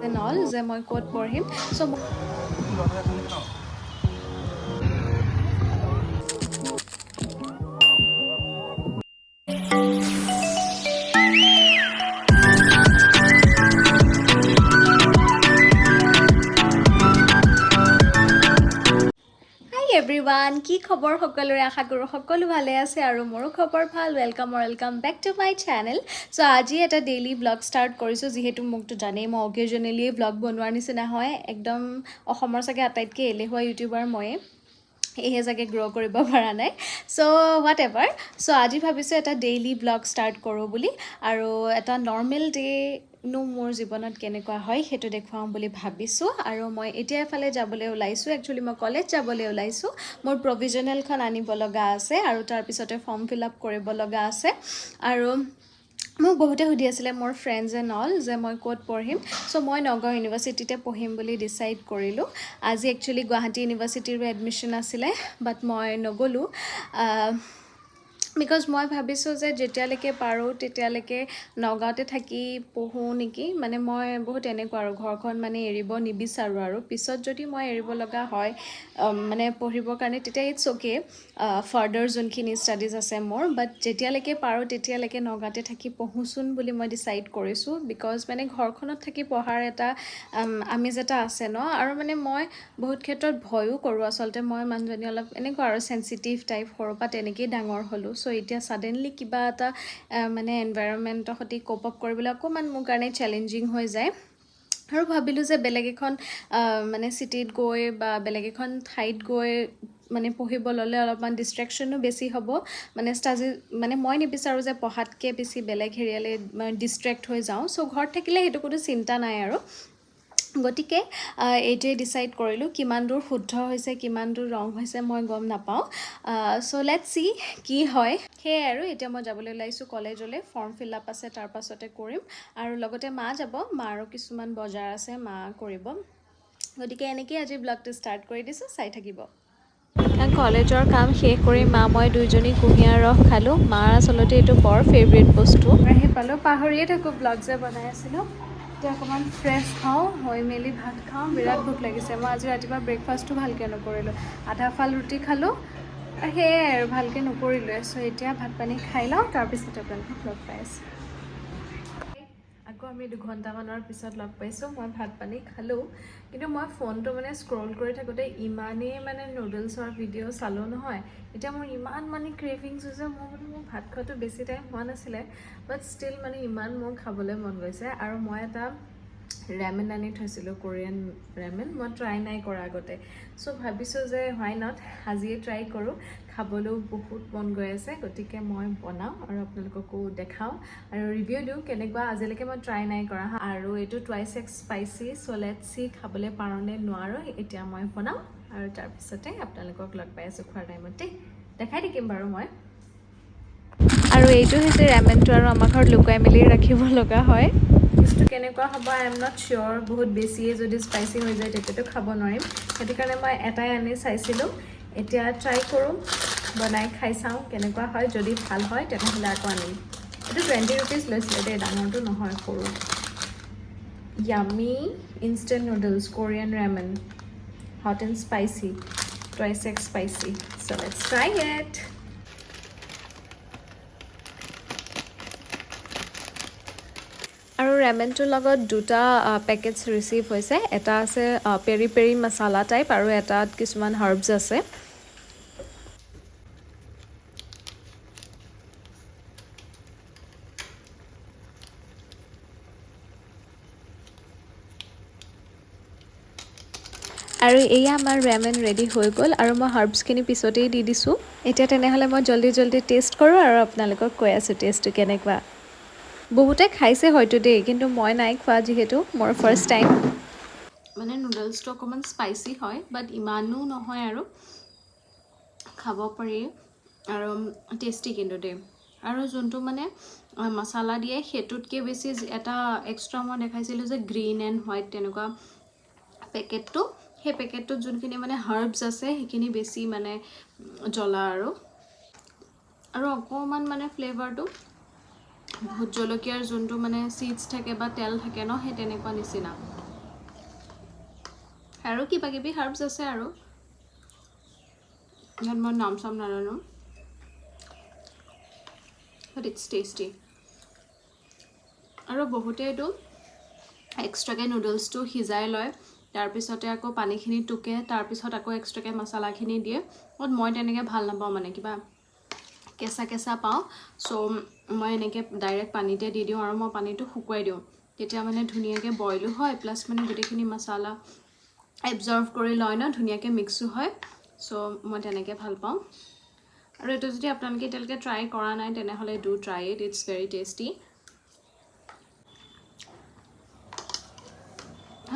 and all যে মই ক'ত পঢ়িম সো এভৰিৱান কি খবৰ সকলোৰে আশা কৰো সকলো ভালে আছে আৰু মোৰো খবৰ ভাল welcome back to my channel so আজি এটা ডেইলি ব্লগ ষ্টাৰ্ট কৰিছো যেহেতু মুকটো জানেই মই অকেজনেলি ব্লগ বনোৱাৰ নিচিনা হয় একদম অসমৰ চাগে আটাইতকৈ এলেহুৱা ইউটিউবাৰ ময়ে এহে জাগে গ্ৰ' কৰিব পৰা নাই সো হোৱাট এভাৰ সো আজি ভাবিছোঁ এটা ডেইলি ব্লগ ষ্টাৰ্ট কৰোঁ বুলি আৰু এটা নৰ্মেল ডে নো মোৰ জীৱনত কেনেকুৱা হয় সেইটো দেখুৱাম বুলি ভাবিছোঁ আৰু মই এতিয়া এফালে যাবলৈ ওলাইছোঁ একচুৱেলি মই কলেজ যাবলৈ ওলাইছোঁ মোৰ প্ৰভিজনেলখন আনিব লগা আছে আৰু তাৰপিছতে ফৰ্ম ফিল আপ কৰিব লগা আছে আৰু মোক বহুতে সুধি আছিলে মোৰ ফ্ৰেণ্ডছ এণ্ড অল যে মই ক'ত পঢ়িম সো মই নগাঁও ইউনিভাৰ্চিটিতে পঢ়িম বুলি ডিচাইড কৰিলোঁ আজি একচুৱেলি গুৱাহাটী ইউনিভাৰ্চিটিৰো এডমিশ্যন আছিলে বাট মই নগ'লোঁ বিকজ মই ভাবিছোঁ যে যেতিয়ালৈকে পাৰোঁ তেতিয়ালৈকে নগাঁৱতে থাকি পঢ়োঁ নেকি মানে মই বহুত এনেকুৱা আৰু ঘৰখন মানে এৰিব নিবিচাৰোঁ আৰু পিছত যদি মই এৰিব লগা হয় মানে পঢ়িবৰ কাৰণে তেতিয়া ইটছ অ'কে ফাৰ্ডাৰ যোনখিনি ষ্টাডিজ আছে মোৰ বাট যেতিয়ালৈকে পাৰোঁ তেতিয়ালৈকে নগাঁৱতে থাকি পঢ়োচোন বুলি মই ডিচাইড কৰিছোঁ বিকজ মানে ঘৰখনত থাকি পঢ়াৰ এটা আমেজ এটা আছে ন আৰু মানে মই বহুত ক্ষেত্ৰত ভয়ো কৰোঁ আচলতে মই মানুহজনী অলপ এনেকুৱা আৰু চেঞ্চিটিভ টাইপ সৰুৰ পৰা তেনেকেই ডাঙৰ হ'লোঁ সো এতিয়া ছাডেনলি কিবা এটা মানে এনভাইৰনমেণ্টৰ সৈতে কোপ আপ কৰিবলৈ অকণমান মোৰ কাৰণে চেলেঞ্জিং হৈ যায় আৰু ভাবিলোঁ যে বেলেগ এখন মানে চিটিত গৈ বা বেলেগ এখন ঠাইত গৈ মানে পঢ়িব ল'লে অলপমান ডিষ্ট্ৰেকশ্যনো বেছি হ'ব মানে মানে মই নিবিচাৰোঁ যে পঢ়াতকৈ বেছি বেলেগ হেৰিয়ালে ডিষ্ট্ৰেক্ট হৈ যাওঁ চ' ঘৰত থাকিলে সেইটো কোনো চিন্তা নাই আৰু গতিকে এইটোৱে ডিচাইড কৰিলোঁ কিমান দূৰ শুদ্ধ হৈছে কিমান দূৰ ৰং হৈছে মই গম নাপাওঁ চ' লেটছ চি কি হয় সেয়াই আৰু এতিয়া মই যাবলৈ ওলাইছোঁ কলেজলৈ ফৰ্ম ফিল আপ আছে তাৰ পাছতে কৰিম আৰু লগতে মা যাব মাৰো কিছুমান বজাৰ আছে মা কৰিব গতিকে এনেকেই আজি ব্লগটো ষ্টাৰ্ট কৰি দিছোঁ চাই থাকিব কলেজৰ কাম শেষ কৰি মা মই দুইজনী কুঁহিয়াৰ ৰস খালোঁ মাৰ আচলতে এইটো বৰ ফেভৰেট বস্তু আহি পালোঁ পাহৰিয়ে থাকোঁ ব্লগ যে বনাই আছিলোঁ এতিয়া অকণমান ফ্ৰেছ হওঁ হৈ মেলি ভাত খাওঁ বিৰাট ভোক লাগিছে মই আজি ৰাতিপুৱা ব্ৰেকফাষ্টটো ভালকৈ নকৰিলোঁ আধা ফাল ৰুটি খালোঁ সেয়াই আৰু ভালকৈ নকৰিলোঁ চ' এতিয়া ভাত পানী খাই লওঁ তাৰপিছত আপোনালোকক লগ পাই আছোঁ আকৌ আমি 2 ঘণ্টামানৰ পিছত লগ পাইছোঁ মই ভাত পানী খালোঁ কিন্তু মই ফোনটো মানে স্ক্ৰল কৰি থাকোঁতে ইমানেই মানে নুডলছৰ ভিডিঅ' চালোঁ নহয় এতিয়া মোৰ ইমান মানে ক্ৰেভিংছ হৈছে মোৰ ভাত খোৱাটো বেছি টাইম হোৱা নাছিলে বাট ষ্টিল মানে ইমান মোৰ খাবলৈ মন গৈছে আৰু মই এটা ৰেমেন আনি থৈছিলোঁ কোৰিয়ান ৰেমেন মই ট্ৰাই নাই কৰা আগতে চ' ভাবিছোঁ যে হোৱাই নট আজিয়ে ট্ৰাই কৰোঁ খাবলৈও বহুত মন গৈ আছে গতিকে মই বনাওঁ আৰু আপোনালোককো দেখাওঁ আৰু ৰিভিউ দিওঁ কেনেকুৱা আজিলৈকে মই ট্ৰাই নাই কৰা আৰু এইটো twice x spicy so' let's C খাবলৈ পাৰোঁ নে নোৱাৰোঁ এতিয়া মই বনাওঁ আৰু তাৰপিছতে আপোনালোকক লগ পাই আছোঁ খোৱাৰ টাইমতে দেখাই থাকিম বাৰু মই আৰু এইটো হৈছে ৰেমেনটো আৰু আমাৰ ঘৰত লুকুৱাই মেলি ৰাখিব লগা হয় টেষ্টটো কেনেকুৱা হ'ব আই এম নট চিয়'ৰ বহুত বেছিয়ে যদি স্পাইচি হৈ যায় তেতিয়াতো খাব নোৱাৰিম সেইটো কাৰণে মই এটাই আনি চাইছিলোঁ এতিয়া ট্ৰাই কৰোঁ বনাই খাই চাওঁ কেনেকুৱা হয় যদি ভাল হয় তেনেহ'লে আকৌ আনিম এইটো 20 rupees লৈছিলে দেই ডাঙৰটো নহয় সৰু yummy instant noodles Korean ramen hot and spicy twice x spicy so' let's try it আৰু ৰেমেনটোৰ লগত দুটা পেকেটছ ৰিচিভ হৈছে এটা আছে পেৰি পেৰি মছালা টাইপ আৰু এটাত কিছুমান হাৰ্বছ আছে আৰু এয়া আমাৰ ৰেমেন ৰেডি হৈ গ'ল আৰু মই হাৰ্বছখিনি পিছতেই দি দিছোঁ এতিয়া তেনেহ'লে মই জল্দি টেষ্ট কৰোঁ আৰু আপোনালোকক কৈ আছোঁ টেষ্টটো কেনেকুৱা বহুতে খাইছে হয়তো দেই কিন্তু মই নাই খোৱা যিহেতু মোৰ ফাৰ্ষ্ট টাইম মানে নুডলছটো অকণমান স্পাইচি হয় বাট ইমানো নহয় আৰু খাব পাৰি আৰু টেষ্টি কিন্তু দেই আৰু যোনটো মানে মছলা দিয়ে সেইটোতকৈ বেছি এটা এক্সট্ৰা মই দেখাইছিলোঁ যে গ্ৰীণ এণ্ড হোৱাইট তেনেকুৱা পেকেটটো সেই পেকেটটোত যোনখিনি মানে হাৰ্বছ আছে সেইখিনি বেছি মানে জ্বলা আৰু অকণমান মানে ফ্লেভাৰটো ভোট জলকীয়াৰ যোনটো মানে চিডছ থাকে বা তেল থাকে ন সেই তেনেকুৱা নিচিনা আৰু কিবা কিবি হাৰ্বছ আছে আৰু ইয়াত মই নাম চাম নাজানো বাট ইটছ টেষ্টি আৰু বহুতে এইটো এক্সট্ৰাকৈ নুডলছটো সিজাই লয় তাৰপিছতে আকৌ পানীখিনি টুকে তাৰপিছত আকৌ এক্সট্ৰাকৈ মছলাখিনি দিয়ে বাট মই তেনেকৈ ভাল নাপাওঁ মানে কিবা কেঁচা কেঁচা পাওঁ চ' মই এনেকৈ ডাইৰেক্ট পানীতে দি দিওঁ আৰু মই পানীটো শুকুৱাই দিওঁ তেতিয়া মানে ধুনীয়াকৈ বইলো হয় প্লাছ মানে গোটেইখিনি মছলা এবজৰ্ভ কৰি লয় ন ধুনীয়াকৈ মিক্সো হয় চ' মই তেনেকৈ ভাল পাওঁ আৰু এইটো যদি আপোনালোকে এতিয়ালৈকে ট্ৰাই কৰা নাই তেনেহ'লে do try it it's very tasty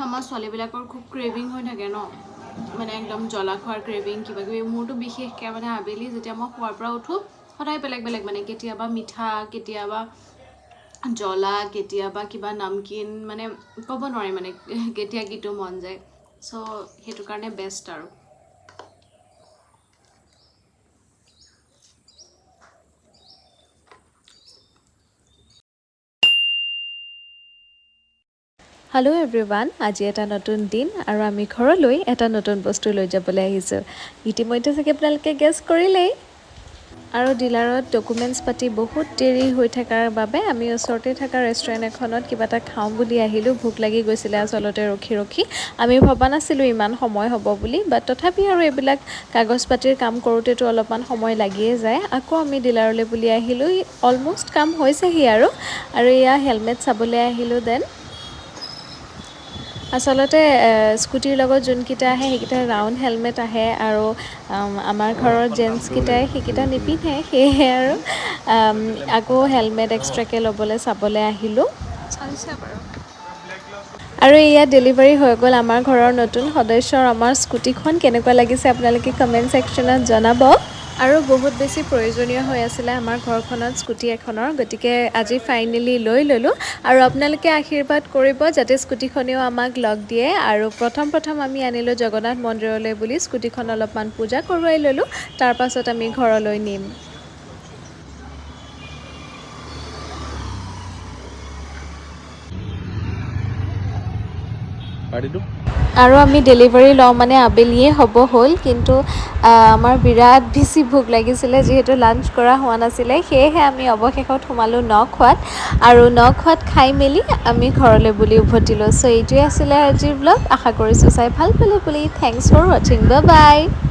আমাৰ ছোৱালীবিলাকৰ খুব ক্ৰেভিং হৈ থাকে ন মানে একদম জ্বলা খোৱাৰ ক্ৰেভিং কিবা কিবি মোৰতো বিশেষকৈ মানে আবেলি যেতিয়া মই শোৱাৰ পৰা উঠোঁ সদায় বেলেগ বেলেগ মানে কেতিয়াবা মিঠা কেতিয়াবা জ্বলা কেতিয়াবা কিবা নামকিন মানে ক'ব নোৱাৰি মানে কেতিয়া কিটো মন যায় চ' সেইটো কাৰণে বেষ্ট আৰু হেল্ল' এভৰিৱান আজি এটা নতুন দিন আৰু আমি ঘৰলৈ এটা নতুন বস্তু লৈ যাবলৈ আহিছোঁ ইতিমধ্যে চাগে আপোনালোকে গেছ কৰিলেই আৰু ডিলাৰত ডকুমেণ্টছ পাতি বহুত দেৰি হৈ থকাৰ বাবে আমি ওচৰতে থকা ৰেষ্টুৰেণ্ট এখনত কিবা এটা খাওঁ বুলি আহিলোঁ ভোক লাগি গৈছিলে আচলতে ৰখি ৰখি আমি ভবা নাছিলোঁ ইমান সময় হ'ব বুলি বাট তথাপি আৰু এইবিলাক কাগজ পাতিৰ কাম কৰোঁতেতো অলপমান সময় লাগিয়ে যায় আকৌ আমি ডিলাৰলৈ বুলি আহিলোঁ অলম'ষ্ট কাম হৈছেহি আৰু এয়া হেলমেট চাবলৈ আহিলোঁ দেন আচলতে স্কুটিৰ লগত যোনকেইটা আহে সেইকেইটা ৰাউণ্ড হেলমেট আহে আৰু আমাৰ ঘৰৰ জেণ্টছকেইটাই সেইকেইটা নিপিন্ধে সেয়েহে আৰু আকৌ হেলমেট এক্সট্ৰাকৈ ল'বলৈ চাবলৈ আহিলোঁ আৰু এয়া ডেলিভাৰী হৈ গ'ল আমাৰ ঘৰৰ নতুন সদস্যৰ আমাৰ স্কুটিখন কেনেকুৱা লাগিছে আপোনালোকে কমেণ্ট ছেকশ্যনত জনাব আৰু বহুত বেছি প্ৰয়োজনীয় হৈ আছিলে আমাৰ ঘৰখনত স্কুটি এখনৰ গতিকে আজি ফাইনেলি লৈ ল'লোঁ আৰু আপোনালোকে আশীৰ্বাদ কৰিব যাতে স্কুটিখনেও আমাক লগ দিয়ে আৰু প্ৰথম আমি আনিলোঁ জগন্নাথ মন্দিৰলৈ বুলি স্কুটিখন অলপমান পূজা কৰোৱাই ল'লোঁ তাৰপাছত আমি ঘৰলৈ নিম আৰু আমি ডেলিভাৰী লওঁ মানে আবেলিয়ে হ'ব হ'ল কিন্তু আমাৰ বিৰাট বেছি ভোক লাগিছিলে যিহেতু লাঞ্চ কৰা হোৱা নাছিলে সেয়েহে আমি অৱশেষত সোমালোঁ নখোৱাত আৰু নখোৱাত খাই মেলি আমি ঘৰলৈ বুলি উভতিলোঁ চ' এইটোৱে আছিলে আজিৰ ব্লগ আশা কৰিছোঁ চাই ভাল পালে বুলি থেংকছ ফৰ ৱাচিং বাই বাই